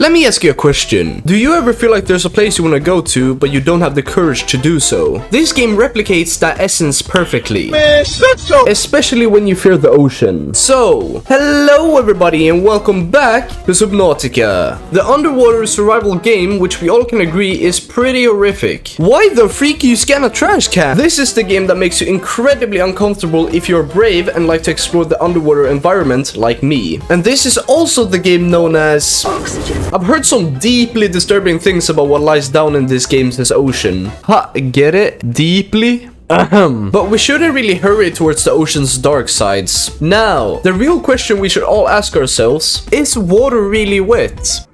Let me ask you a question. Do you ever feel like there's a place you want to go to, but you don't have the courage to do so? This game replicates that essence perfectly. Man, so. Especially when you fear the ocean. So, hello everybody and welcome back to Subnautica. The underwater survival game, which we all can agree is pretty horrific. Why the freak you scan a trash can? This is the game that makes you incredibly uncomfortable if you're brave and like to explore the underwater environment like me. And this is also the game known as Oxygen. I've heard some deeply disturbing things about what lies down in this game's ocean. Ha, get it? Deeply? But we shouldn't really hurry towards the ocean's dark sides. Now, the real question we should all ask ourselves, is water really wet?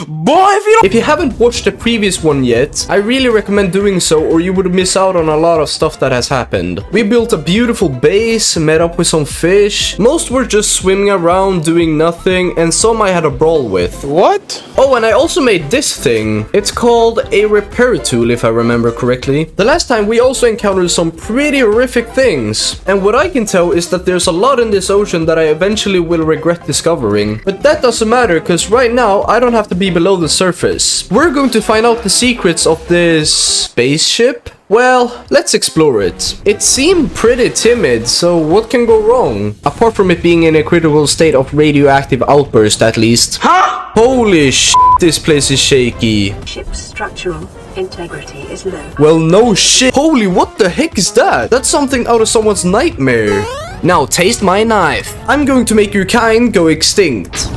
Boy, if you haven't watched the previous one yet, I really recommend doing so or you would miss out on a lot of stuff that has happened. We built a beautiful base, met up with some fish, most were just swimming around doing nothing, and some I had a brawl with. What? Oh, and I also made this thing. It's called a repair tool if I remember correctly. The last time we also encountered some pretty horrific things, and what I can tell is that there's a lot in this ocean that I eventually will regret discovering. But that doesn't matter, because right now I don't have to be below the surface. We're going to find out the secrets of this spaceship. Well, let's explore it. It seemed pretty timid, so what can go wrong? Apart from it being in a critical state of radioactive outburst at least. Huh? Holy shit, this place is shaky. Ship's structural integrity is low. Well, no shit. Holy, what the heck is that? That's something out of someone's nightmare. Now taste my knife. I'm going to make your kind go extinct.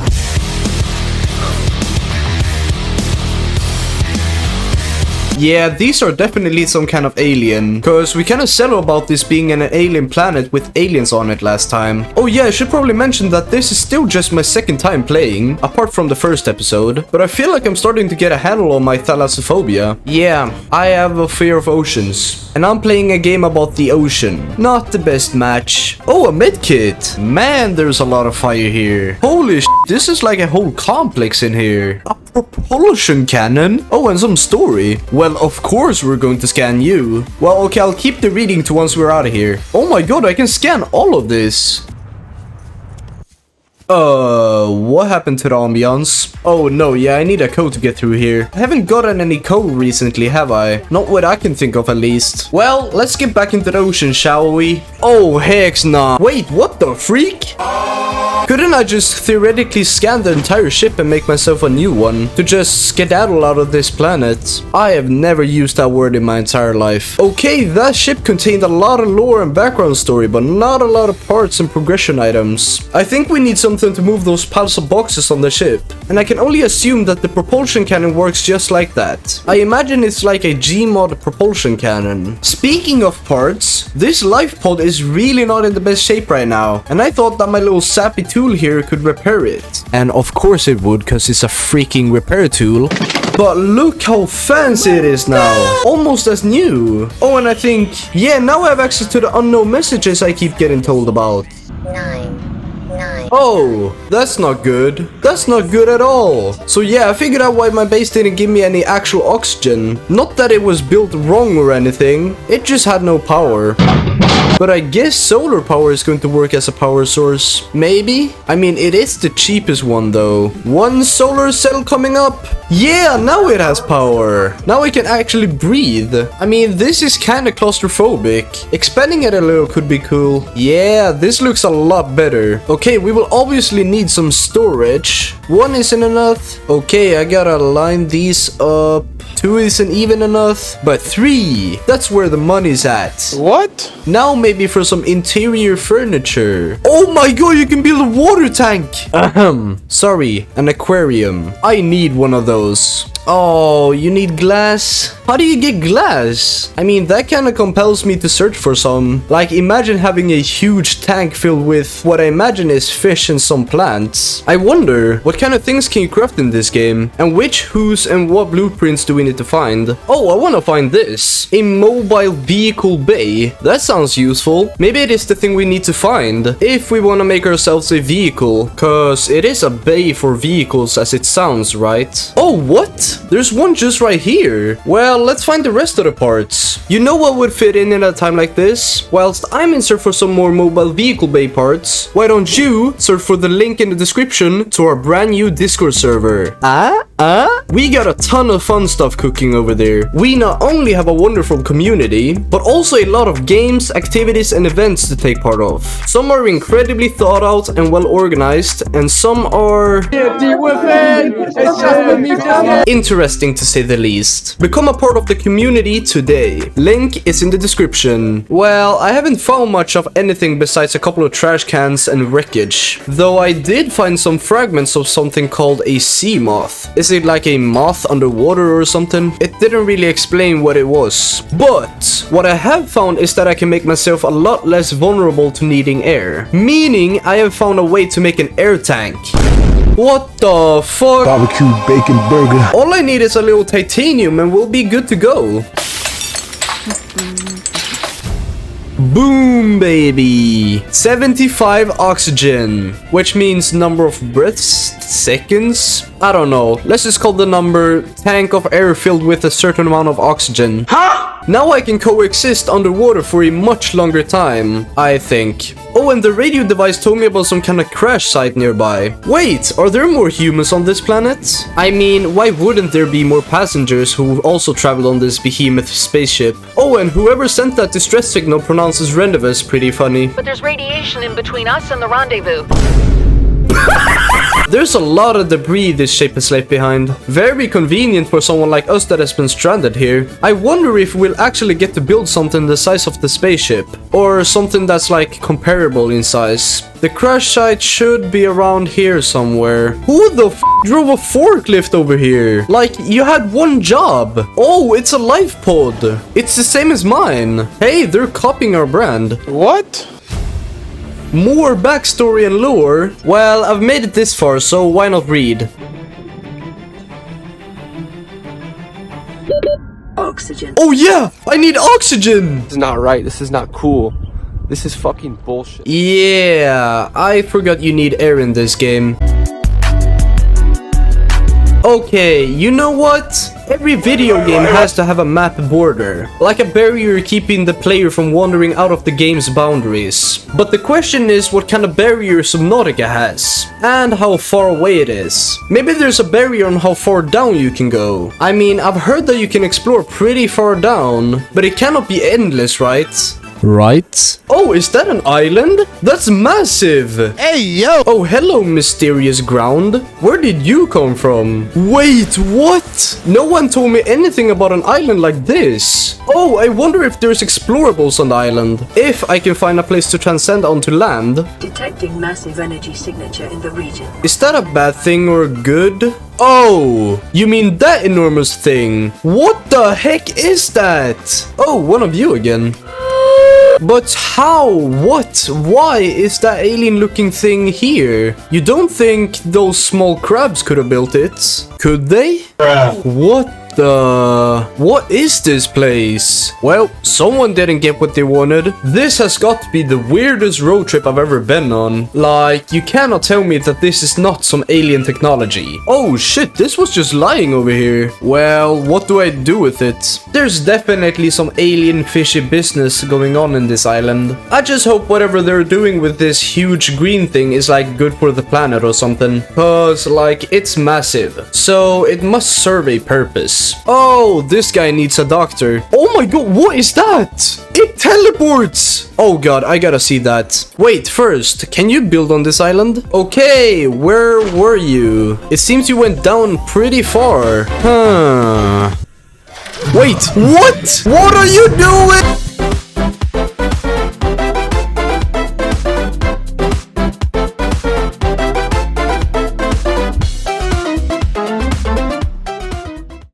Yeah, these are definitely some kind of alien, cause we kinda settled about this being an alien planet with aliens on it last time. Oh yeah, I should probably mention that this is still just my second time playing, apart from the first episode, but I feel like I'm starting to get a handle on my thalassophobia. Yeah, I have a fear of oceans, and I'm playing a game about the ocean. Not the best match. Oh, a medkit! Man, there's a lot of fire here. Holy sh**, this is like a whole complex in here. A propulsion cannon? Oh, and some story. Well, of course we're going to scan you. Well, okay, I'll keep the reading to once we're out of here. Oh my god, I can scan all of this. What happened to the ambiance? Oh no, yeah, I need a code to get through here. I haven't gotten any code recently, have I? Not what I can think of at least. Well, let's get back into the ocean, shall we? Oh, heck nah. Wait, what the freak? Couldn't I just theoretically scan the entire ship and make myself a new one? To just skedaddle out of this planet? I have never used that word in my entire life. Okay, that ship contained a lot of lore and background story, but not a lot of parts and progression items. I think we need something to move those piles of boxes on the ship. And I can only assume that the propulsion cannon works just like that. I imagine it's like a Gmod propulsion cannon. Speaking of parts, this life pod is really not in the best shape right now. And I thought that my little sappy tool here could repair it. And of course it would, because it's a freaking repair tool. But look how fancy it is now. Almost as new. Oh, and I think, yeah, now I have access to the unknown messages I keep getting told about. 9. Oh, that's not good. That's not good at all. So yeah, I figured out why my base didn't give me any actual oxygen. Not that it was built wrong or anything. It just had no power. But I guess solar power is going to work as a power source. Maybe? I mean, it is the cheapest one though. One solar cell coming up. Yeah, now it has power. Now I can actually breathe. I mean, this is kind of claustrophobic. Expanding it a little could be cool. Yeah, this looks a lot better. Okay, we will obviously need some storage. 1 isn't enough. Okay, I gotta line these up. 2 isn't even enough, but 3, that's where the money's at. What? Now maybe for some interior furniture. Oh my god, you can build a water tank. Sorry, an aquarium. I need one of those. Oh, you need glass? How do you get glass? I mean, that kind of compels me to search for some. Like, imagine having a huge tank filled with what I imagine is fish and some plants. I wonder, what kind of things can you craft in this game? And which, whose, and what blueprints do we need to find? Oh, I want to find this. A mobile vehicle bay. That sounds useful. Maybe it is the thing we need to find if we want to make ourselves a vehicle. Cause it is a bay for vehicles as it sounds, right? Oh, what? There's one just right here. Well, let's find the rest of the parts. You know what would fit in a time like this? Whilst I'm in search for some more mobile vehicle bay parts, why don't you search for the link in the description to our brand new Discord server? We got a ton of fun stuff cooking over there. We not only have a wonderful community, but also a lot of games, activities, and events to take part of. Some are incredibly thought out and well organized, and some are interesting to say the least. Become a part of the community today. Link is in the description. Well, I haven't found much of anything besides a couple of trash cans and wreckage, though I did find some fragments of something called a sea moth. Is it like a moth underwater or something? It didn't really explain what it was. But what I have found is that I can make myself a lot less vulnerable to needing air. Meaning I have found a way to make an air tank. What the fuck? Barbecue bacon burger. All I need is a little titanium and we'll be good to go. Boom, baby. 75 oxygen, which means number of breaths, seconds. I don't know. Let's just call the number tank of air filled with a certain amount of oxygen. Now I can coexist underwater for a much longer time, I think. Oh, and the radio device told me about some kind of crash site nearby. Wait, are there more humans on this planet? I mean, why wouldn't there be more passengers who also traveled on this Behemoth spaceship? Oh, and whoever sent that distress signal pronounces Rendezvous pretty funny. But there's radiation in between us and the rendezvous. There's a lot of debris this ship has left behind. Very convenient for someone like us that has been stranded here. I wonder if we'll actually get to build something the size of the spaceship. Or something that's like comparable in size. The crash site should be around here somewhere. Who the f drove a forklift over here? Like, you had one job. Oh, it's a life pod. It's the same as mine. Hey, they're copying our brand. What? More backstory and lore? Well, I've made it this far, so why not read? Oxygen. Oh yeah! I need oxygen! This is not right. This is not cool. This is fucking bullshit. Yeah, I forgot you need air in this game. Okay, you know what? Every video game has to have a map border, like a barrier keeping the player from wandering out of the game's boundaries. But the question is what kind of barrier Subnautica has, and how far away it is. Maybe there's a barrier on how far down you can go. I mean, I've heard that you can explore pretty far down, but it cannot be endless, right? Right? Oh, is that an island? That's massive! Hey, yo! Oh, hello, mysterious ground. Where did you come from? Wait, what? No one told me anything about an island like this. Oh, I wonder if there's explorables on the island. If I can find a place to transcend onto land. Detecting massive energy signature in the region. Is that a bad thing or good? Oh, you mean that enormous thing? What the heck is that? Oh, one of you again. But how? What? Why is that alien looking thing here? You don't think those small crabs could have built it? Could they? What the... What is this place? Well, someone didn't get what they wanted. This has got to be the weirdest road trip I've ever been on. Like, you cannot tell me that this is not some alien technology. Oh shit, this was just lying over here. Well, what do I do with it? There's definitely some alien fishy business going on in this island. I just hope whatever they're doing with this huge green thing is like good for the planet or something. Cause like, it's massive. So it must serve a purpose. Oh, this guy needs a doctor. Oh my god, what is that? It teleports! Oh god, I gotta see that. Wait, first, can you build on this island? Okay, where were you? It seems you went down pretty far. Huh. Wait, what? What are you doing?